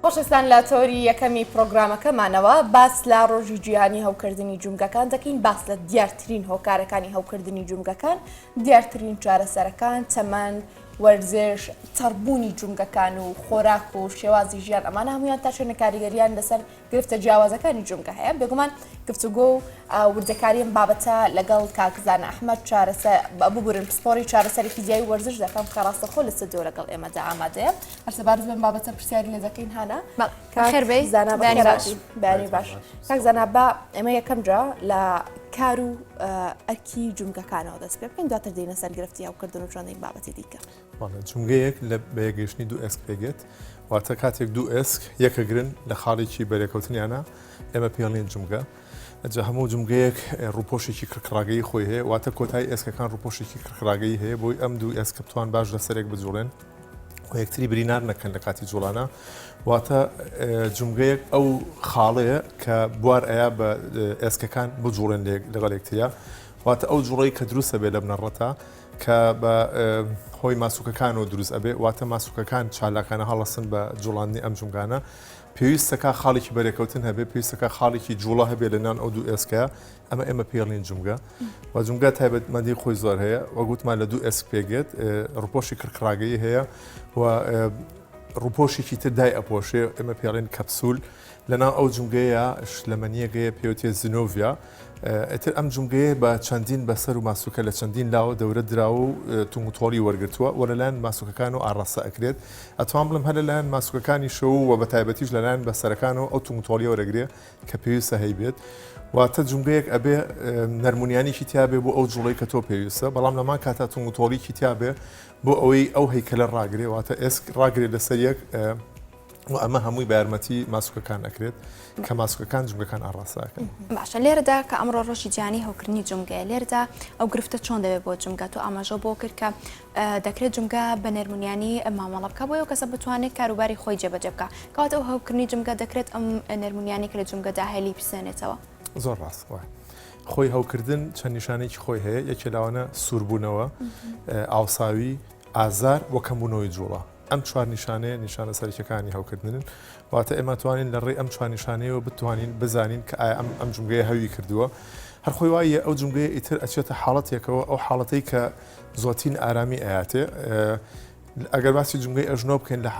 خۆشەویستان لە تۆری یەکەمی پرۆگرامەکەمانەوە باس لە ڕۆژی جیهانی هەوکردنی جومگەکان دەکەین، باس لە دیارترین هۆکارەکانی هەوکردنی جومگەکان، دیارترین چارەسەرەکان، چەمەند، وەرزش، تەڕبوونی جومگەکان و خۆراک و شێوازی ژیان ئەمانە هەمویان تا شوێنە کاریگەریان لەسەر گرفتە جیاوازەکانی جومگە هەیە. بێگومان گفتوگۆ و وردەکاریم بابەتە لەگەڵ کاکزانە ئەحمەد ببورن پسپۆری چارەسەری فیزیایی وەرزش دەکەم کە ڕاستەخۆ لە ستۆ لەگەڵ ئێمەدا ئامادەیە. هەرسە بارز بن بابەتە پرسیاری لێ دەکەین هانا بانی باش کاکزانە بە ئێمە یەکەم جا لە کار و ئەرکی جومگەکانەوە دەست پێ بکەین، دواتر دێنە سەر گرفتی هەوکردن و چۆنین بابەتی دیکە. جومگەیەک لە بەیەگەشتنی دوو ئێسک پێگێت، واتە کاتێک دوو ئێسک یەکەگرن لە خاڵێکی بەرێکەوتنیانە ئێمە پێڵێن جومگە. ئەجا هەموو جومگەیەک ڕووپۆشێکی کڕکڕاگەی خۆی هەیە، واتە کۆتای ئێسکەکان ڕووپۆشێکی کڕکڕاگەی هەیە بۆی ئەم دوو ئێسکە بتوان باش لەسەرێک بجوڵێن و یەکتری برینار نەکەن لە کاتی جوڵانە. واتە جومگەیەک ئەو خاڵەیە کە بوار ئەیە بە ئێسکەکان بجوڵێن لەگەڵ یەکتریا، واتە ئەو جوڵەی کە دروستە بێ لە بنەڕەتە کە بە خۆی ماسووکەکانەوە دروست ئەبێ، واتە ماسووکەکان چالاکانە هەڵەسن بە جوڵاندنی ئەم جومگانە. پێویستەکە خاڵێکی بەرێکەوتن هەبێ، پێویستەکە خاڵێکی جوڵە هەبێ لەنان ئەو دوو ئێسکە، ئەمە پێڵین جومگە. و جومگە تایبەتمەندی خۆی زۆر هەیە، وەگوتمان لە دوو ئێسک پێگێت، ڕووپۆشی کڕکڕاگەی هەیە و ڕووپۆشێکی تر دای ئەپۆشێ، ئێمە پێڵێن کەپسول. لەناو ئەو جومگەیە شلەمەنیەکەیە پێوتێ زنۆڤیا. ئەتر ئەم جومگەیە بە چەندین بەسەر و ماسووکە لە چەندین لاوە دەورە دراوە و تونگوتۆڵی وەرگرتووە و لەلایەن ماسووکەکان و ئاڕاستە ئەکرێت. ئەتوان بڵم هەر لەلایەن ماسووکەکانی شەو و بە تایبەتیش لەلایەن بەسەرەکانەوە ئەو تونگوتۆڵی وەرەگرێ کە پێویستە هەیبێت. واتە جومگەیەک ئەبێ نەرمونیانیکی تیابێ بۆ ئەو جوڵەی کە تۆ پێویستە، بەڵام لەمان کاتە تونگوتۆڵیکی تیابێ بۆ ئەوەی ئەو هەیکەلە ڕاگرێ، واتە ئێسک ڕاگرێت لەسەر یەک و ئەمە هەمووی بە یارمەتی ماسووکەکان ئەکرێت کە ماسووکەکان جومگەکان ئاڕاستەکەن. باشە لێرەدا کە ئەمڕۆ ڕۆژی جیهانی هەوکردنی جومگەیە، لێرەدا ئەو گرفتە چۆن دەبێت بۆ جومگە؟ تۆ ئاماژە بۆ کرد کە دەکرێت جومگە بە نەرمونیانی مامەڵە بکە بۆ ئەو کەسە بتوانێت کاروباری خۆی جێبەجێ بکە، کەواتە ئەو هەوکردنی جومگە دەکرێت ئەم نەرمونیانی کە لە جومگەدا هەلی بسێنێتەوە. زۆر ڕاست وایە. خۆی هەوکردن چەند نیشانێکی خۆی هەیە، یەکێ لاوانە سووربوونەوە، ئاوساوی، ئازار و کەمبوونەوەی جوڵە. ئەم چوار نیشانەیە نیشانە سەرکیەکانی هەوکردنن، واتە ئێمە توانین لە ڕێی ئەم چوار نیشانەیەوە بتوانین بزانین کە ئایا ئەم جومگەیە هەوی کردووە. هەر خۆی وایە ئەو جومگەیە ئیتر ئەچێتە حاڵەتێکەوە، ئەو حاڵەتەی کە زۆتین ئارامی ئاياتێ. ئەگەر باسی جومگەی ئەژنۆ بکەین لە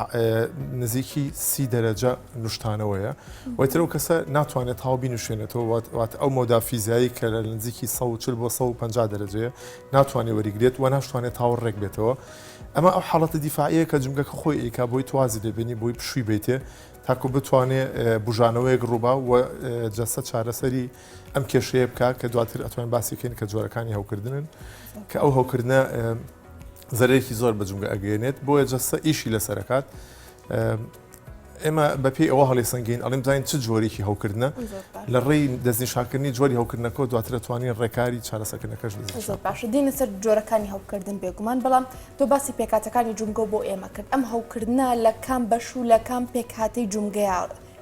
نزیکی 30 دەرەجە نوشتانەوەیە، وەیتر ئەو کەسە ناتوانێت هاو بینوشێنێتەوە، واتە ئەو مۆدا فیزیایی کە لە نزیکی 140 بۆ 150 دەرەجەیە ناتوانێت وەریگرێت و ناتوانێت هاوڕێک ڕێک بێتەوە. ئەمە ئەو حاڵەتە دیفاعیە کە جومگەکە خۆی ئیکا بۆی توازی دەبێنی، بۆی پشووی بێتێ تاکو بتوانێت بژانەوەیەک ڕووبا و جەستە چارەسەری ئەم کێشەیە بکە کە دواتر ئەتوانین باسیکەین کە جۆرەکانی هەوکردنن کە ئەو هەوکردنە زەرێکی زۆر بە جومگە ئەگەێنێت، بۆیە جەستە ئیشی لەسەرەکات. ئێمە بەپێی ئەوە هەڵی سنگین ئەڵێم داین چ جۆرێکی هەوکردنە لە ڕێی دەستنیشانکردنی جۆری هەوکردنەکە دواترە توانین ڕێکاری چارەسەرکردنەکەش باشە دێنە سەر جۆرەکانی هەوکردن بێگومان. بەڵام تۆ باسی پێکاتەکانی جومگە بۆ ئێمە کرد، ئەم هەوکردنە لە کام بەش و لە کام پێکهاتەی جومگەیە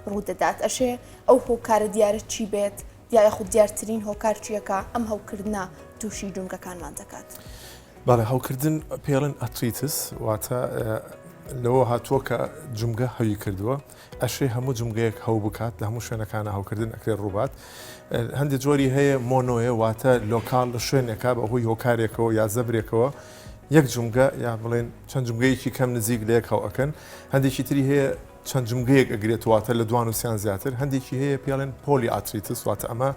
ڕوودەدات؟ ئەشێ ئەو هۆکارە دیارە چی بێت، دیارە خود دیارترین هۆکار چیەکە ئەم هەوکردنە تووشی جومگەکانمان دەکات؟ بەڵێ هەوکردن پێڵێن ئەتریتس، واتە لەوە هاتووە کە جومگە هەوی کردووە، ئەشێ هەموو جومگەیەک هەو بکات لە هەموو شوێنەکانە هەوکردن ئەکرێت ڕووبات. هەندێک جۆری هەیە مۆنۆیە، واتە لۆکاڵ لە شوێنێکە بەهۆی هۆکارێکەوە یا زەبرێکەوە یەک جومگە یا بڵێن چەند جومگەیەکی کەم نزیک لە یەک هەو ئەکەن. هەندێکی تری هەیە چەند جومگەیەک ئەگرێت، واتە لە دوان و سیان زیاتر. هەندێکی هەیە پێڵێن پۆلی ئاتریتس، واتە ئەمە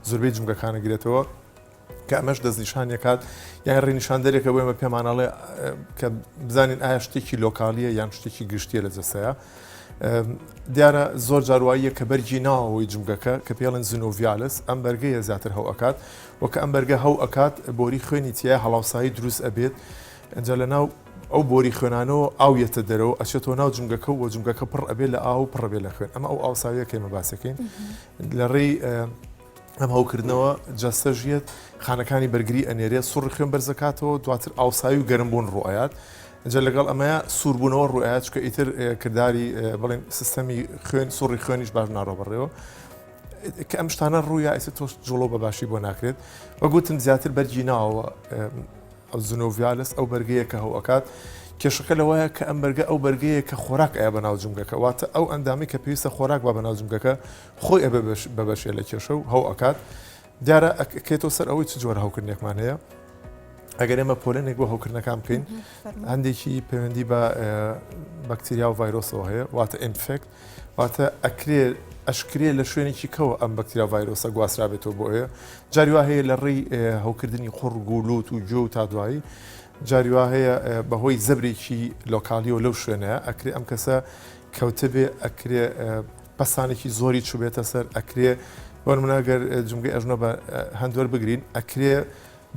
زۆربەی جومگەکانە گرێتەوە کە ئەمەش دەستنیشانیەکات یان ڕێنیشاندەرێکە بۆ ئێمە پێمانەڵێ کە بزانین ئایا شتێکی لۆکالیە یان شتێکی گشتیە لە جەستەیە. دیارە زۆر جارواییە کە بەرگی ناوەوەی جومگەکە کە پێڵێن زنۆڤیالس، ئەم بەرگەیە زیاتر هەو ئەکات، وەکە ئەم بەرگە هەو ئەکات بۆری خوێنی تایە هەڵاوسایی دروست ئەبێت. ئەنجا لە ناو ئەو بۆری خوێنانەوە ئاویەتە دەرەوە ئەچێتەوە ناو جومگەکە و جومگەکە پڕ ئەبێت لە ئاو پڕ ئەبێت لە خوێن. ئەمە ئەو ئاوساویە کە ئێمە باسەکەین لە ڕێی ئەم هەوکردنەوە جەستە ژێت خانەکانی بەرگری ئەنێرێت، سوڕی خوێن بەرزەکاتەوە، دواتر ئاوساوی و گەرمبوون ڕوئایات. جا لەگەڵ ئەمەیە سووربوونەوە ڕوئایات چکە ئیتر کردداری بڵێن سیستەمی خوێن سوڕی خوێنیش باش ناڕۆبڕێەوە کە ئەم شتانە ڕوویە ئیسە تۆ جوڵۆ بە باشی بۆ ناکرێت. وەگوتم زیاتر بەرگی ناوەوە ئەو زنۆڤیالس ئەو بەرگەیە کە هەو ئەکات کێشەکە لەوەیە کە ئەم بەرگە ئەو بەرگەیە کە خۆراک ئەیە بەناو جومگەکە واتە ئەو ئەندامی کە پێویستە خۆراک بە بەناو جومگەکە خۆی ئەبێ بەبەشێ لە کێشە و هەو ئەکات دیارە کێتۆ سەر ئەوەی چ جۆرە هەوکردنێکمان هەیە ئەگەر ئێمە پۆلێنێک بۆ هەوکردنەکان بکەین هەندێکی پەیوەندی بە بەکتریا و ڤایرۆسەوە هەیە واتە ئینفێکت واتە ئەشکرێ لە شوێنێکی کەوە ئەم بەکتریا ڤایرۆسە گواسترابێتەوە بۆ ئێ جاری وا هەیە لە ڕێی هەوکردنی خوڕگ و لوت و جۆ و تا دوایی جاری وا هەیە بەهۆی زەبرێکی لۆکالیەوە لەو شوێنەیە ئەکرێ ئەم کەسە کەوتە بێ ئەکرێ پەسانێکی زۆری چوبێتە سەر ئەکرێ بۆ نمونەگەر جمگەی ئەژنۆ بە هەندوەر بگرین ئەکرێ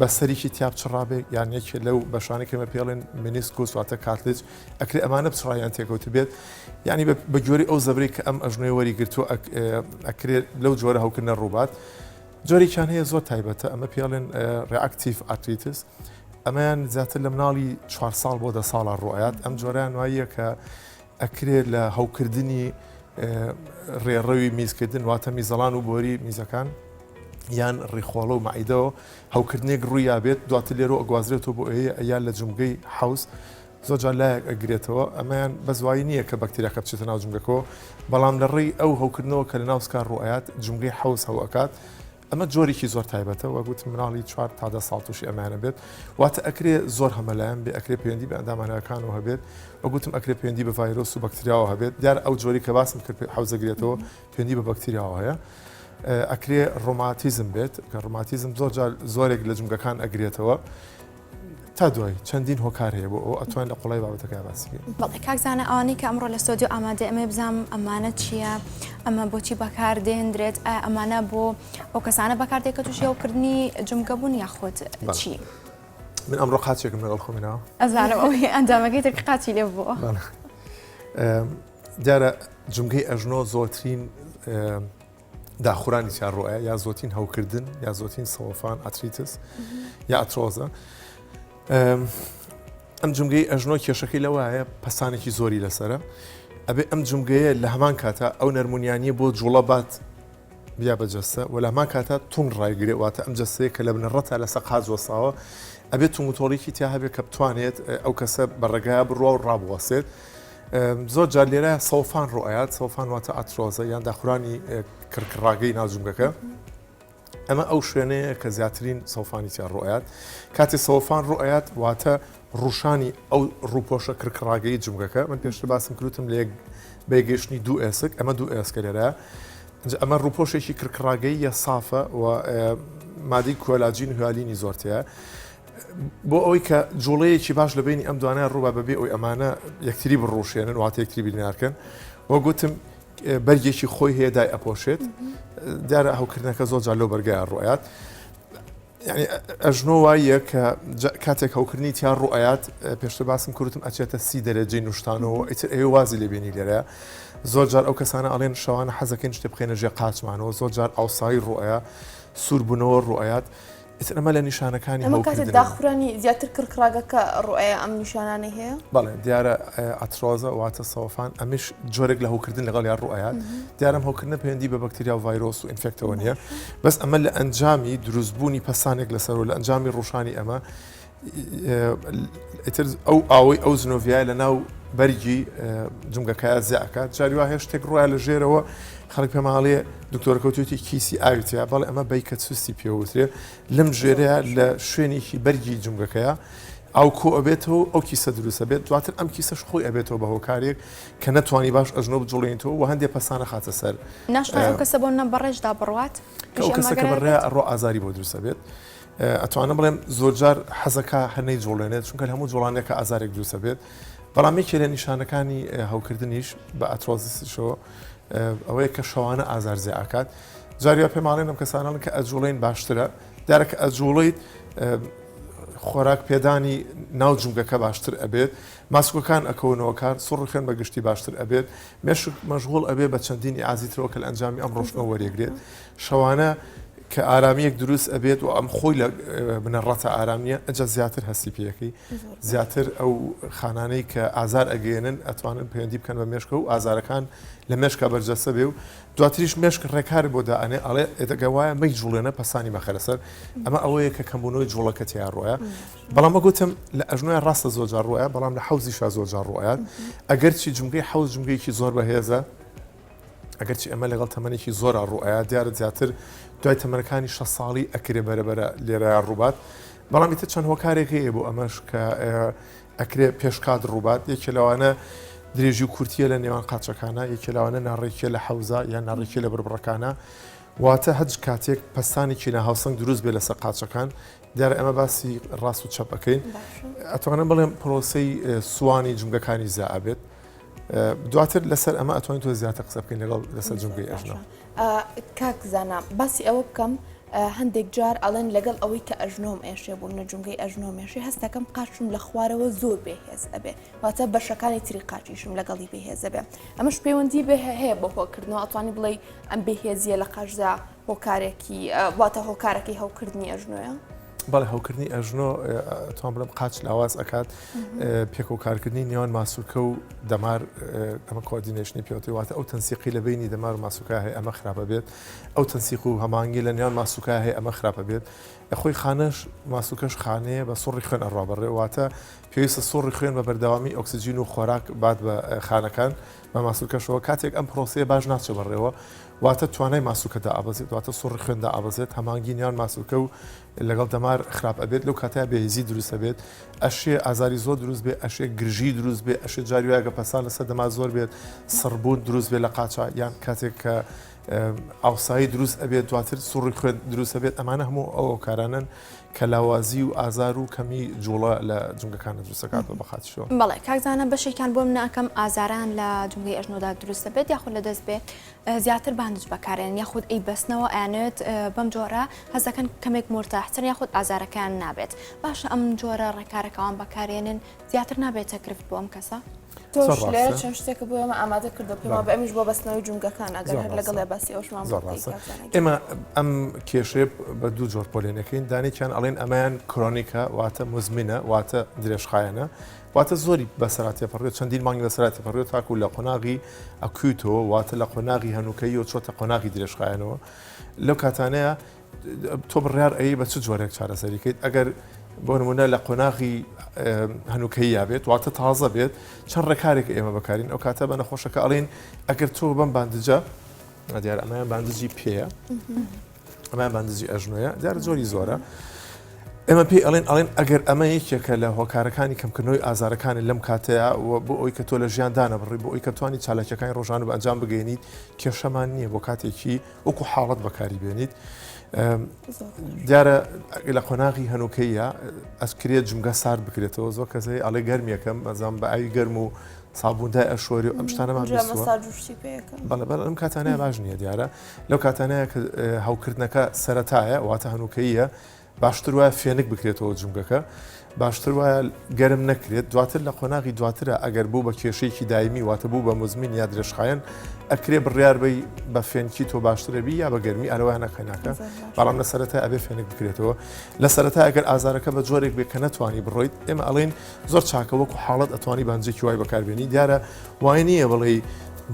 بە سەریکی تیاب چڕابێ یان یەکێ لەو بەشانی کەمە پێڵێن مینیسکۆس واتە کاتلج ئەکرێ ئەمانە بچڕایان تێکەوت بێت ینی بە جۆری ئەو زەبری کە ئەم ئەژنۆی وەری گرتووە ئەکرێت لەو جۆرە هەوکردنە ڕووبات جۆرێکیان هەیە زۆر تایبەتە ئەمە پێڵێن ڕێئاکتیڤ ئارتریتس ئەمەیان زیاتر لە مناڵی 4 ساڵ بۆ 10 ساڵە ڕۆیات ئەم جۆران وایە کە ئەکرێت لە هەوکردنی ڕێڕەوی میزکردن واتە میزەڵان و بۆری میزەکان یان ڕێخۆڵە و مەعیدەوە هەوکردنێک ڕوویا بێت دواتر لێرە ئەگوازرێتەوە بۆ یان لە جمگەی حوز زۆرجار لایەک ئەگرێتەوە ئەمەیان بەزوایی نییە کە بەکتریاکە بچێتە ناو جمگەکەەوە بەڵام لە ڕێی ئەو هەوکردنەوە کە لە ناوسکار ڕوئات جمگەی حوز هەوەکات ئەمە جۆرێکی زۆر تایبەتە وەگوت مناڵی 4 تا 10 ساڵ تووشی ئەمانە بێت واتە ئەکرێ زۆر هەمەلایەن بێ ئەکرێ پەیوەندی بە ئەندامانەکانەوە هەبێت وەگوتم ئەکرێ پەیوەندی بە ڤایرۆس و بەکتریاوە هەبێت دیار ئەو جۆری کە باسم کرد حوزەگرێتەوە پەیوەندی بە بەکتریاوە هەیە ئەکرێ ڕۆماتیزم بێت کە ڕۆماتیزم زۆرێک لە جمگەکان ئەگرێتەوە تا دوای چەندین هۆکار هەیە بۆ ئەو ئەتوان لە قوڵای بابەتەکە باسی بەڵێ کاکزانە ئەوانەی کە ئەمڕۆ لە سۆدیۆ ئامادە ئەمە بزانم ئەمانە چییە ئەمە بۆچی بەکاردێنرێت ئەمانە بۆ ئەو کەسانە بەکاردێک کە تووشی هەوکردنی جمگە بوون یاخۆت چی؟ من ئەمڕۆ قاچێکم لەگەڵ خۆمینەوە ئەزانم ئەوەی ئەندامەکەی تر قاچی لێ بووە دیارە جمگەی ئەژنۆ زۆرترین داخورانی چیان ڕۆیە یا زۆتین هەوکردن یا زۆتین سەوەفان ئاتریتس یا ئەترۆزە ئەم جمگەی ئەژنۆ کێشەکەی لەوایە پەسانێکی زۆری لەسرە ئەبێ ئەم جمگەیە لە هەمان کاتە ئەو نەرمونیانیە بۆ جوڵە بات بیا بەجەستە و لە هەمان کاتە تون ڕایگرێت واتە ئەم جەستەیە کە لە بنەڕەتە لە سەقات وەساوە ئەبێت تونگوتۆڵێکی تیا هەبێت کە بتوانێت ئەو کەسە بەڕێگایە بڕوا و ڕابوەسێت زۆر جار لێرە سەوفان ڕۆیات سەوفان واتە ئەترۆزە یان داخورانی کڕکڕاگەی ناوجمگەکە ئەمە ئەو شوێنەیە کە زیاترین سەوفانی تیان ڕۆیات کاتی سەوفان ڕۆیات واتە ڕوشانی ئەو ڕووپۆشە کڕکڕاگەی جمگەکە من پێشتر باسم کروتم لە بێگەشتنی دوو ئێسک ئەمە دوو ئێسکە لێرە ئەمە ڕووپۆشێکی کڕکڕاگەی یە سافە و مادەی کۆلاجین هوالینی زۆرتەیە بۆ ئەوەی کە جوڵەیەکی باش لە بینی ئەم دوانە ڕووبە بەبێ ئەوی ئەمانە یەکتری بڕۆشێنن واتە یەکتری بینارکەن وە گوتم بەرگێکی خۆی هەیە دای ئەپۆشێت دیارە هەوکردنەکە زۆر جار لەو بەرگایە ڕۆیات یعنی ئەژنۆ وایە کە کاتێک هەوکردنی تیان ڕۆیات پێشتر باسم کروتم ئەچێتە 30 دەرەجەی نوشتانەوە ئیتر ئەوێ وازی لێبێنی لێرە زۆر جار ئەو کەسانە ئەڵێن شەوانە حەزەکەن شتێ بخێنە ژێ قاچمانەوە زۆر جار ئاوسایی ڕۆیە سووربوونەوە ڕۆیات ئەمە لە نیشانەکانی ئەمە کاتێک داخورانی زیاتر کڕکڕاگەکە ڕۆیە ئەم نیشانانەی هەیە بەڵێ دیارە ئەترۆزە واتە سەوفان ئەمیش جۆرێک لە هەوکردن لەگەڵ یان ڕۆیات دیارم هەوکردنە پەیوەندی بە بەکتریا و ڤایرۆس و ئینفێکتەوە نییە بەس ئەمە لە ئەنجامی دروستبوونی پەسانێک لەسەرەوە لە ئەنجامی ڕۆژانی ئەمە ئیتر ئەو ئاوەی ئەو زنۆڤایە لە ناو بەرگی جمگەکەیە زیاکات جاری وا هەیە شتێک ڕۆیە لە ژێرەوە خەڵک پێماڵێ دکتۆرەکەوتێتی کیسی ئاویتەیە بەڵێ ئەمە بیکە سوستی پێوترێ لەم ژێرەیە لە شوێنێکی بەرگی جمگەکەیە ئەو کۆ ئەبێتەوە ئەو کیسە دروستە بێت دواتر ئەم کیسەش خۆی ئەبێتەوە بە هۆکارێک کە نەتوانی باش ئەژنۆ بجوڵێنیتەوە و هەندێک پەسانە خاتە سەر ناشتە کەسە بۆ نە بەڕێژدا بڕوات ئەو کەسەکە بەڕێ ئەڕۆ ئازاری بۆ دروستە بێت ئەتوانە بڵێم زۆرجار حەزەکە هەنەی جوڵێنێت چونکە هەموو جوڵانێکە ئازارێک دروستە بێت بەڵام یەکێ لە نیشانەکانی هەوکردنیش بە ئەترۆزیسشەوە ئەوەیە کە شەوانە ئازار زیاکات جاریا پێماڵێن ئەم کەسانان کە ئەجوڵین باشترە دیارەکە ئەجوڵیت خۆراک پێدانی ناو جمگەکە باشتر ئەبێت ماسکۆکان ئەکەونەوە کار سوڕخێن بە گشتی باشتر ئەبێت مێشک مەژغوڵ ئەبێ بە چەندینی ئازیترەوە کە لە ئەنجامی ئەم ڕۆژنەوە وەرێگرێت شەوانە کە ئارامیەک دروست ئەبێت و ئەم خۆی لە بنەڕەتە ئارامیە ئەجا زیاتر هەستی پێەکەی زیاتر ئەو خانانەی کە ئازار ئەگەێنن ئەتوانن پەیوەندی بکەن بە مێشکە و ئازارەکان لە مێشکە بەرجەسە بێ و دواتریش مێشک ڕێکار بۆ دائنێ ئەڵێ ئێدەگە وایە مەی جوڵێنە پەسانی بەخەرەسەر ئەمە ئەوەیە کە کەمبوونەوەی جوڵەکە تیا ڕۆیە بەڵام گوتم لە ئەژنۆی ڕاستە زۆرجار ڕۆیە بەڵام لە حوزیشا زۆرجار ڕۆیان ئەگەر چی جمگەی حوز جمگەیەکی زۆر بەهێزە ئەگەرچی ئەمە لەگەڵ تەمەنێکی زۆر ڕوئە دیارە زیاتر دوای تەمەنەکانی 6 ساڵی ئەکرێ بەرەبەرە لێرە ڕووبات بەڵام ئیتر چەند هۆکارێک هەیە بۆ ئەمەش کە ئەکرێ پێشکات ڕووبات یەکێ لەوانە درێژی و کورتیە لە نێوان قاچەکانە یەکێ لەوانە ناڕێکیە لە حەوزە یان ناڕێکی لە بربڕەکانە واتە هەج کاتێک پستانێکی ناهاوسنگ دروست بێ لەسەر قاچەکان دیارە ئەمە باسی ڕاست و چەپ بکەین ئەتوانم بڵێم پرۆسەی سوانی جمگەکانی زائبێت دواتر لەسەر ئەمە ئەتوانین تۆ زیاتر قسە بکەین لەگەڵ لەسەر جمگەی ئەژنۆ کاک زانا باسی ئەوە بکەم هەندێک جار ئەڵێن لەگەڵ ئەوەی کە ئەژنۆم ئێشێ بوون نە جمگەی ئەژنۆمێشی هەستەکەم قاچم لە خوارەوە زۆر بێهێز ئەبێ واتە بەشەکانی تری قاچیشم لەگەڵی بێهێز ئەبێ ئەمەش پەیوەندی بێ هەیە بۆ هۆکردنەوە ئەتوانی بڵێ ئەم بێهێزیە لە قاچدا هۆکارێکی واتە هۆکارەکەی هەوکردنی ئەژنۆیە بەڵێ هەوکردنی ئەژنۆ توان بڵم قاچ لاواز ئەکات پێکۆکارکردنی نێوان ماسوولکە و دەمار ئەمە کۆردینێشنی پێوتی واتە ئەو تەنسیقی لە بینی دەمار و ماسوولکە هەیە ئەمە خراپە بێت ئەو تەنسیق و هەمانگی لە نێوان ماسوولکە هەیە ئەمە خراپە بێت خۆی خانەش ماسوولکەش خانەیە بە سوڕی خوێن ئەڕابڕێ واتە پێویستە سوڕی خوێن بە بەردەوامی ئۆکسسیژین و خۆراک بات بە خانەکان بە ماسوولکەشەوە کاتێک ئەم پرۆسەیە باش ناچێ بەڕێوە واتە توانای ماسوولکەدا ئابەزێت واتە سوڕی خوێندا ئابەزێت هەمانگی نێوان ماسوولکە و لەگەڵ دەمار خراپ ئەبێت لەو کاتای بێهێزی دروستە بێت ئەشێ ئازاری زۆر دروست بێت ئەشێ گرژی دروست بێت ئەشێ جاری وایە کە پەسان لەسەر دەما زۆر بێت سڕبوون دروست بێت لە قاچە یان کاتێک کە ئاوسایی دروست ئەبێت دواتر سوڕی خوێن دروست ئەبێت ئەمانە هەموو ئەو کارانن کە لاوازی و ئازار و کەمی جوڵە لە جمگەکانە دروستەکات بە بەخاتیشەوە بەڵێ کاکزانە بەشێکان بۆ من ناکەم ئازاران لە جمگەی ئەژنۆدا دروستە بێت یاخود لە دەست بێت زیاتر باندج بەکارێن یاخود ئەی بەستنەوە ئەیانێت بەم جۆرە هەزەکەن کەمێک مرتاحتر یاخود ئازارەکان نابێت باشە ئەم جۆرە ڕێکارەکەوان بەکارێنن زیاتر نابێتە کرفت بۆ ئەم کەسە تۆش لێرە چەند شتێکە بۆ ئێمە ئامادە کردو پێما بە ئەمیش بۆ بەستنەوەی جونگەکان ئەگەر هەر لەگەڵ باسی ئەوشمان ئێمە ئەم کێشێ بە دوو جۆر پۆلێنەکەین دانێکیان ئەڵێن ئەمایان کرۆنیکە واتە مزمینە واتە درێژخایەنە واتە زۆری بەسەراتی پەڕێت چەندین مانگی بەسەراتی پەڕێت تاکو لە قۆناغی ئەکویتەوە واتە لە قۆناغی هەنووکەی و چۆتە قۆناغی درێژخایەنەوە لەو کاتانەیە تۆ بڕیار ئەی بە چ جۆرێک چارەسەریکەیت ئەگەر بۆ نمونە لە قۆناغی هەنووکەی یابێت واتە تازە بێت چەند ڕێکارێک ئێمە بەکارین ئەو کاتە بە نەخۆشەکە ئەڵێن ئەگەر تۆ بەم باندجە دیار ئەمایان باندجی پێەیە ئەمایان باندجی ئەژنۆیە دیارە زۆری زۆرە ئێمە پێی ئەڵێن ئەگەر ئەمە یەکێکە لە هۆکارەکانی کەمکردنەوەی ئازارەکانی لەم کاتەیە بۆ ئەوی کە تۆ لە ژیان دانەبڕی بۆ ئەوی کە توانی چالاکیەکانی ڕۆژانە بە ئەنجام بگەینیت کێشەمان نییە بۆ کاتێکی وەکو حاڵەت بەکاری بێنیت دیارە لە قۆناغی هەنووکەیە ئەسکرێت جمگە سارد بکرێتەوە زۆر کەسەی ئەڵێ گەرمیەکەم مەزان بە ئاوی گەرم و سابووندای ئەشۆری و ئەم شتانەمان بەڵێ ئەم کاتانەیە باش نییە دیارە لەو کاتانەیە کە هەوکردنەکە سەرەتایە واتە هەنووکەیە باشتر وایە فێنک بکرێتەوە جمگەکە باشتر وایە گەرم نەکرێت دواتر لە قۆناغی دواترە ئەگەر بوو بە کێشەیەکی دایمی واتە بوو بە مزمین یا درێژخایەن ئەکرێ بڕیاربەی بە فێنکی تۆ باشترەبی یا بە گەرمی ئەلەوە نەکەناکە بەڵام لە سەرەتا ئەبێ فێنک بکرێتەوە لە سەرەتا ئەگەر ئازارەکە بە جۆرێک بێ کە نەتوانی بڕۆیت ئێمە ئەڵێن زۆر چاکە وەکو حاڵەت ئەتوانی بانجێکی وای بەکاربێنی دیارە وای نییە بڵێ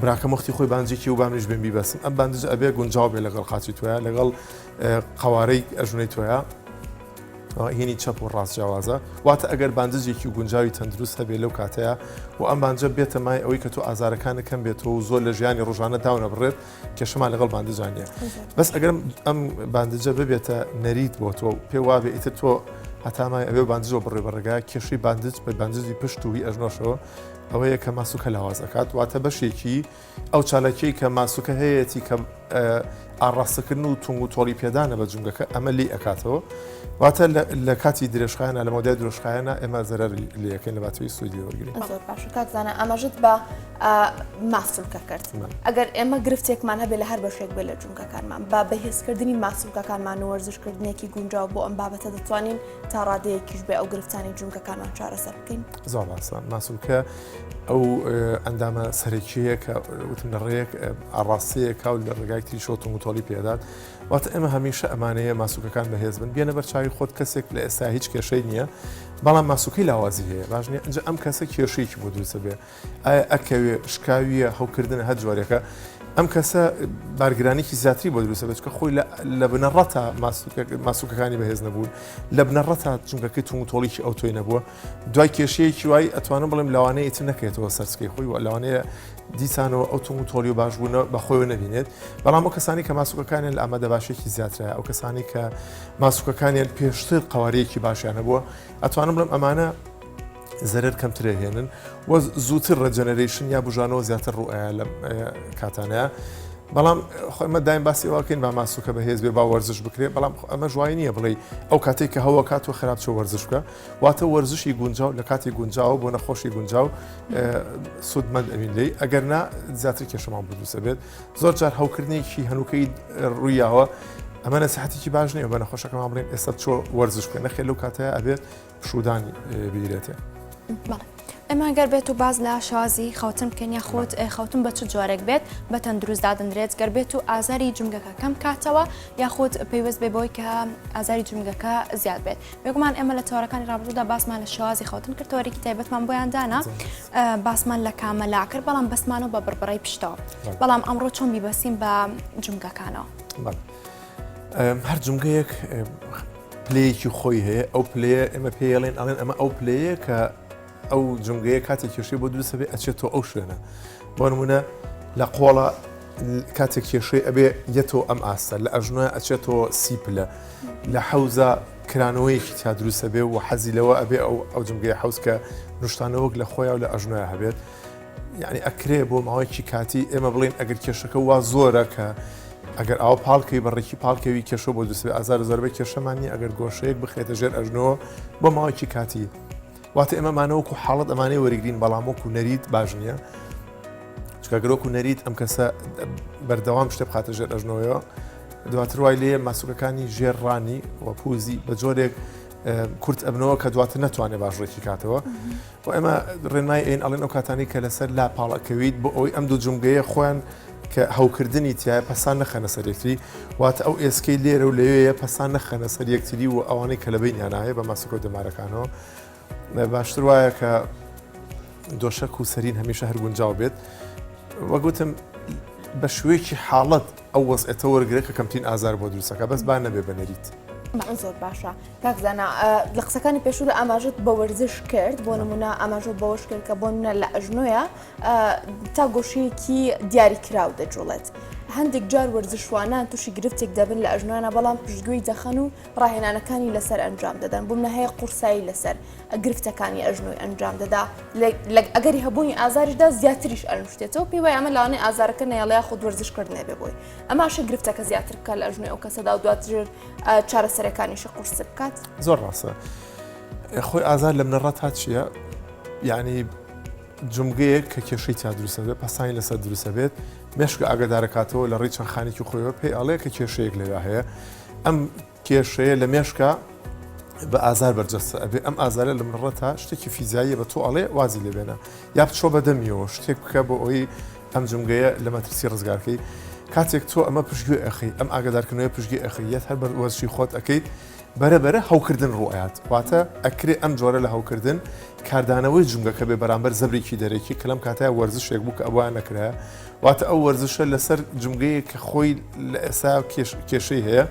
براکە مختی خۆی بانجێکی و بامنیش بێن بیبەسم ئەم باندج ئەبێ گونجاو بێ لەگەڵ قاچی تۆیە لەگەڵ قەوارەی ئەژنەی تۆیە هێنی چەپ و ڕاستجیاوازە واتە ئەگەر باندجێکی و گونجاوی تەندروست هەبێ لەو کاتەیە و ئەم بانجە بێتە مای ئەوەی کە تۆ ئازارەکانە کەم بێتەوە و زۆر لە ژیانی ڕۆژانە داونە بڕێت کێشەمان لەگەڵ باندجانە بەس ئەگەر ئەم باندجە ببێتە نەریت بۆ تۆ پێ وابێ ئیتر تۆ هەتامای ئەوێ باندجۆ بڕێ بەڕێگای کێشی باندج بە باندجی پشت وی ئەژنۆشەوە ئەوەیە کە ماسوولکە لاواز ئەکات واتە بەشێکی ئەو چالاکیی کە ماسوولکە هەیەی کە ئاڕاستەکردن و تونگ و تۆڵی پێدانە بە جونگەکە ئەمە لی ئەکاتەوە واتە لە کاتی درێژخایەنە لە مۆدای درۆژخایەنە ئێمە زەرەر لەکەین لە باتوی سوودی وەرگری زۆر باش کاتزانە ئەمەژت بە ماسوولکە کرد ئەگەر ئێمە گرفتێکمان هەبێت لە هەر بەشێک بێت لە جونگەکانمان با بەهێزکردنی ماسوولکەکانمان و وەرزشکردنێکی گونجاو بۆ ئەم بابەتە دەتوانین تا ڕادەیەکیش بێ ئەو گرفتانی جونگەکانمان چارەسەر بکەین زۆر باسان ماسوولکە ئەو ئەندامە سەرەکیەیە کە وتم لە ڕێک ئاڕاستەیەکە و لە ڕێگای تری شۆتون و تۆڵی پێدات واتە ئێمە هەمیشە ئەمانەیە ماسوولەکان بەهێز بن بێنە بەرچاوی خۆت کەسێک لە ئێستا هیچ کێشەی نییە بەڵام ماسوولکەی لاوازی هەیە باش نیە ئەنج ئەم کەسە کێشەیەکی بۆ دروستە بێ ئایا ئەکەوێ شکاویە هەوکردن هەر جۆرێکە ئەم کەسە بارگرانێکی زیاتری بۆ دروستە بێت کە خۆی لە بنەڕەتە ماسوولەکانی بەهێز نەبوون لە بنەڕەتە جونگەکەی تون و تۆڵێکی ئەو تۆی نەبووە دوای کێشەیەکی وای ئەتوانم بڵێم لەوانەیە ئیتر نەکەێتەوە سەرچکەی خۆی لەوانەیە دیسانەوە ئەو تون و تۆڵی و باشبوونە بەخۆیەوە نەبینێت بەڵام ئەو کەسانی کە ماسوولەکانیان لە ئامادە باشێکی زیاترە ئەو کەسانی کە ماسوولەکانیان پێشتر قوارەیەکی باشیان هەبووە ئەتوانم بڵێم ئەمانە زەرەر کەمترە هێنن و زووتر ڕەجەنەرێشن یا بژانەوە زیاتر ڕوئایە لە کاتانەیە بەڵام خۆمە دایم باسی واکەین با ماسوولکە بەهێز بێ با وەرزش بکرێت بەڵام ئەمە ژوای نییە بڵێ ئەو کاتێک کە هەوە کاتوە خراپ چۆ وەرزش بکە واتە وەرزشی گونجاو لە کاتی گونجاو بۆ نەخۆشی گونجاو سوودمەند ئەوین لێی ئەگەر نا زیاتر کێشەمان بدوسە بێت زۆر جار هەوکردنێکی هەنووکەی ڕوویاوە ئەمە نەسیحەتێکی باش نییە بە نەخۆشەکەمان بڵێن ئێستا چۆ وەرزش بکە نەخێت لەو کاتەیە ئەبێت پشودانی بیرێتێ. ئەمە گەر بێت و باز لە شازی خەوتن بکەن یا خۆت خەوتن بە چ جۆرێک بێت بە تەندروست دادەنرێت گەر بێت و ئازاری جونگەکە کەم کاتەوە یا خۆت پێویست بێ بۆی کە ئازاری جونگەکە زیاد بێت بێگومان ئێمە لە تەوەرەکانی ڕابردوودا باسمان لە شازی خەوتن کرد تۆرێکی تایبەتمان بۆیان دانا باسمان لە کامەلا کرد بەڵام بەسمانەوە بە بڕبڕی پشتەوە بەڵام ئەمڕۆ چۆن بیبەسیم بە جونگەکانەوە هەر جونگەیەک پلەیەکی خۆی هەیە ئەو پلەیە ئێمە پێڵێن ئەڵێن ئەمە ئەو پلەیە کە ئەو جونگەیە کاتێک کێشەی بۆ دروستە بێ ئەچێتەوە ئەو شوێنە بۆ نمونە لە قۆڵە کاتێک کێشەی ئەبێ یەتەوە ئەم ئاستە لە ئەژنۆە ئەچێتەوە سیپلە لە حەوزە کرانەوەیەکی تا دروستە بێ و حەزی لەوە ئەبێ ئەو جونگەیە حەوز کە نوشتانەوەک لە خۆیان و لە ئەژنۆە هەبێت یعنی ئەکرێ بۆ ماوەیەکی کاتی ئێمە بڵێن ئەگەر کێشەکە وا زۆرە کە ئەگەر ئەو پاڵکەی بەڕێکی پاڵکەوی کێشە بۆ دووسێ ئازار زۆربەی کێشەمانی ئەگەر گۆشەیەک بخێتە ژێر ئەژنەوە بۆ ماوەیەکی کاتی واتە ئێمەمانەوەکو حاڵەت ئەمانەی وەرەگرین بەڵام وەکو نەریت باش نییە چکەگرۆکو نەریت ئەم کەسە بەردەوام شتێ بخاتە ژێر ئەژنەوەیەوە دواتر وای لێ ماسوولەکانی ژێرڕانی و پوزی بە جۆرێک کورت ئەبنەوە کە دواتر ناتوانێت باشڕێکی کاتەوە و ئێمە ڕێنمای ئێن ئەڵێن ئەو کاتانی کە لەسەر لا پاڵەکەویت بۆ ئەوی ئەم دوو جونگەیە خۆیان کە هەوکردنی تایە پەسان نەخەنە سەر یەکتری واتە ئەو ئێسکەی لێرە و لەوەیە پەسان نەخەنە سەر یەکتری و ئەوانەی کە لە بینیانایە بە ماسوولکە دەمارەکانەوە باشتر وایە کە دۆشەک و سەرین هەمیشە هەر گونجاو بێت وەگوتم بە شوەیەکی حاڵەت ئەو وەزعێتە وەرگرێت کە کەمترین ئازار بۆ دروستەکە بەس با نەبێ بە نەریت زۆر باشە کاکزانە لە قسەکانی پێشودا ئاماژت بە وەرزش کرد بۆ نمونە ئاماژۆ بەوەش کرد کە بۆ نە لە ئەژنۆیە تا گۆشەیەکی دیاری کراو دەجوڵێت هەندێک جار وەرزشوانان تووشی گرفتێک دەبن لە ئەژنوانە بەڵام پشتگوێی دەخەن و ڕاهێنانەکانی لەسەر ئەنجام دەدەن بوومە هەیە قورسایی لەسەر گرفتەکانی ئەژنۆی ئەنجام دەدا ئەگەری هەبوونی ئازاریشدا زیاتریش ئەنوشتێتەوە پێی وای ئەمە لەوانەیە ئازارەکە نەیەڵەیە خود وەرزشکردنێ بێ بۆی ئەماشە گرفتەکە زیاتر بکات لە ئەژنۆی ئەو کەسەدا و دواتر چارەسەرەکانیشە قورس بکات زۆر ڕاستە خۆی ئازار لە منەڕەت هات چییە یعنی جونگەیەک کە کێشەی تا دروستە بێت پەسانی لەسەر دروستە بێت مێشکە ئاگادارەکاتەوە لە ڕێی چەند خانێکی خۆیەوە پێی ئەڵێ کە کێشەیەک لەوێ هەیە ئەم کێشەیە لە مێشکە بە ئازار بەرجەستە ئەبێ ئەم ئازارە لە منڕەتە شتێکی فیزیاییە بە تۆ ئەڵێ وازی لێبێنە یا بچۆ بەدەمیەوە شتێک بکە بۆ ئەوی ئەم جونگەیە لە مەترسی ڕزگارکەی کاتێک تۆ ئەمە پشتگوێ ئەخی ئەم ئاگادارکردنەوەی پشتگوێ ئەخیەت هەر بە وەزشی خۆت ئەەکەیت بەرەبەرە هەوکردن ڕوئات واتە ئەکرێ ئەم جۆرە لە هەوکردن کاردانەوەی جونگەکە بێ بەرامبەر زەبرێکی دەرەکی کە لەم کاتەیە وەرزشێک بوو کە ئەوان نەکرایە واتە ئەو وەرزشە لەسەر جونگەیە کە خۆی لە ئێستا کێشەی هەیە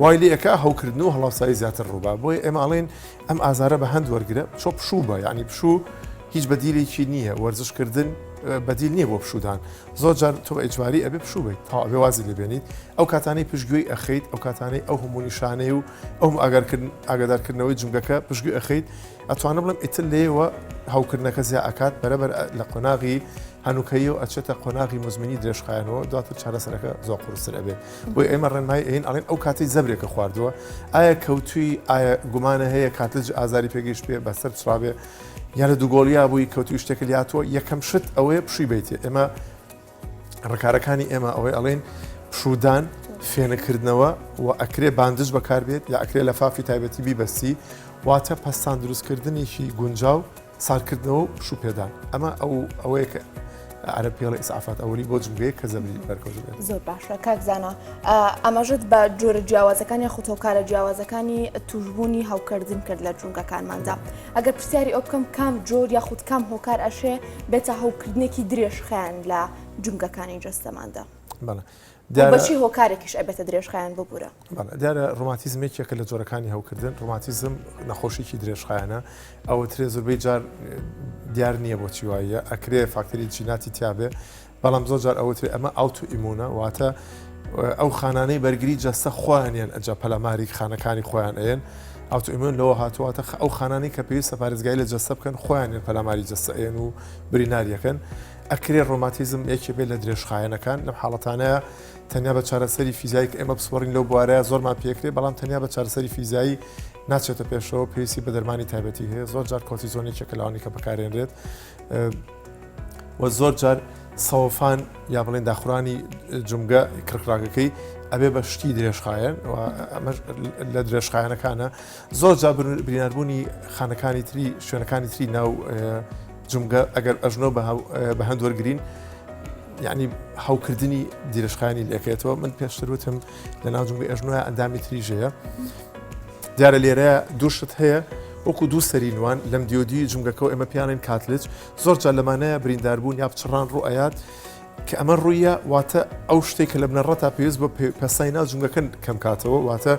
وای لێ ئەکا هەوکردن و هەڵاوسایی زیاتر ڕووبا بۆی ئێمە ئەڵێن ئەم ئازارە بە هەند وەرگرە چۆ پشوو بە یعنی پشوو هیچ بەدیلێکی نییە وەرزشکردن بەدیل نییە بۆ پشودان زۆر جار تۆ ئەجواری ئەبێ پشوو بێت تا ئەبێ وازی لێبێنیت ئەو کاتانەی پشتگوێی ئەخیت ئەو کاتانەی ئەو هەموو نیشانەی و ئەو ئاگادارکردنەوەی جونگەکە پشتگوێ ئەخیت ئەتوانە بڵم ئیتر لێوە هەوکردنەکە زیاد ئەکات بەرەبەر لە قۆناغی هەنووکەی و ئەچێتە قۆناغی مزمنی درێژخایەنەوە دواتر چارەسەرەکە زۆر قورسر ئەبێت بۆی ئێمە ڕێنمای ئەین ئەڵێن ئەو کاتی زەبرێکە خواردووە ئایا کەوتوی ئایا گومانە هەیە کاتج ئازاری پێگەیشت پێ بەسەر چڕابێ یا لە دووگۆڵیا بووی کەوتوی شتێکە لاتوە یەکەم شت ئەوەیە پشی بیتێ ئێمە ڕکارەکانی ئێمە ئەوەی ئەڵێن پشودان فێنەکردنەوە و ئەکرێ باندش بەکار بێت یا ئەکرێ لە فافی تایبەتی بیبەستی واتە پەستان دروستکردنێکی گونجاو سارکردنەوە و شوپێدان ئەمە ئەوەیە کە عرە پێڵی ئیسعافات ئەوەلی بۆ جمگەیە کە زەبری بەرکەوت بێت. زۆر باشە کاکزانە ئەمەژت بە جۆرە جیاوازەکانی خۆتۆکارە جیاوازەکانی توشببوونی هاوکردن کرد لە جونگەکانماندا ئەگەر پرسیاری ئەو بکەم کام جۆر یاخود کام هۆکار ئەشێ بێتە هەوکردنێکی درێژخیان لە جونگەکانی جەستەماندا. بەچی هۆکارێکیش ئەبێتە درێژخایان ببوورە. دیارە ڕۆماتیزمێکێکە لە جۆرەکانی هەوکردن ڕۆماتیزم نەخۆشیی درێژخایانە ئەوە ترێ زۆربەی جار دیار نییە بۆ چی وایە ئەکرێ فاکتەری جیناتی تیاابێ بەڵام زۆر جار ئەوەترێ ئەمە ئاوتو ئیمونە واتە ئەو خانانەی بەرگری جەستە خۆیانیان ئەجا پەلاماری خانەکانی خۆیان ئەێن ئاوتو ئیمون لەوە هاتوواتە ئەو خانانی کە پێویستە پارێزگای لە جەستە بکەن خۆیانیان پەلاماری جەستە ئێن و بریناریەکەن ئەکرێ ڕۆماتیزم یەکێ بێت لە درێژخایەنەکان لەم حاڵەتانەیە تەنیا بە چارەسەری فیزایی کە ئێمە بسپۆڕین لەو بوارەیە زۆرمان پێکرێ بەڵام تەنیا بە چارەسەری فیزایی ناچێتە پێشەوە پێویستی بە دەرمانی تایبەتی هەیە زۆر جار کۆرتیزۆنێکێکە لەوانی کە بەکارێنرێت و زۆر جار سەوفان یا بڵێن داخورانی جمگە کڕکراگەکەی ئەبێ بە شتی درێژخایەن لە درێژخایەنەکانە زۆر جا بریناربوونی خانەکانی تری شوێنەکانی تری ناو جمگە ئەگەر ئەژنۆ بە هەندوەرگرین یعنی هاوکردنی دیرەشخانی لەکەێتەوە من پێشتروتم لە ناو جمگە ئەژنۆە ئەندامی تریژەیە دیارە لێرەیە دووشت هەیە وەکو دوو سەرینوان لەم دیۆدی جمگەکە و ئێمە پیانین کاتلج زۆر جار لەمانەیە برینداربوون یا بچڕان ڕوئەیات کە ئەمە ڕوویە واتە ئەو شتێک کە لە بنەڕەتا پێویست بە پەسای ناو جمگەکەن کەم کاتەوە واتە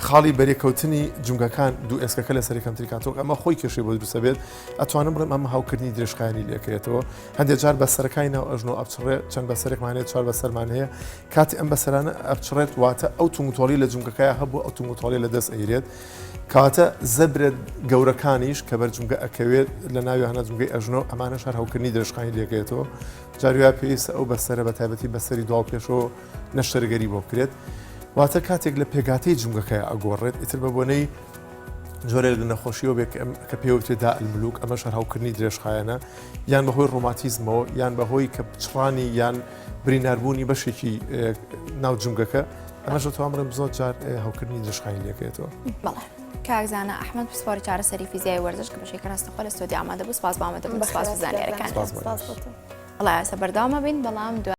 خاڵی بەرێکەوتنی جمگەکان دوو ئێسکەکە لە سەری کەمتری کاتەوە ئەمە خۆی کێشەی بۆ دروستە بێت ئەتوانم بڵێم ئەمە هاوکردنی درێژخایانی لەکەێتەوە هەندێک جار بەسەرەکانی ناو ئەژنۆ ئەبچڕێ چەند بەسەرێکمانێت چوار بەسەرمان هەیە کاتی ئەم بەسەرانە ئەبچڕێت واتە ئەو تومتۆڵی لە جمگەکەیە هەبوو ئەو تومتۆڵی لە دەست ئەیرێت کاتە زەبرێت گەورەکانیش کە بەرجمگە ئەکەوێت لە ناوی هەنە جمگەی ئەژنۆ ئەمانەش هەر هاوکردنی درێژخانی لەکەێتەوە جارویا پێویستە ئەو بەسەرە بە تایبەتی بەسەری دواڵ پێشەوە نەشتەرگەری بۆ بکرێت واتە کاتێک لە پێگاتەی جمگەکەی ئەگۆڕێت ئیتر بە بۆنەی جۆرێک لە نەخۆشیەوە بێت کە پێوتێدا ئەلملوک ئەمەش هەر هاوکردنی درێژخایەنە یان بەهۆی ڕۆماتیزمەوە یان بەهۆی کە پچڕانی یان بریناربوونی بەشێکی ناو جمگەکە ئەمەش توانڕێم زۆر جار هاوکردنی درێژخانی لەکەێتەوە. بەڵێ کاکزانە ئەحمەد پسپۆری چارەسەری فیزیایی وەرزش کە بەشێکە ڕاستەخۆ لە ستۆدیۆ ئامادە بوو سپاس بە ئامادەبوون سپاس بە زانیاریەکان. سپاس. بەڵێ ئێستا بەردەوامە بین بەڵام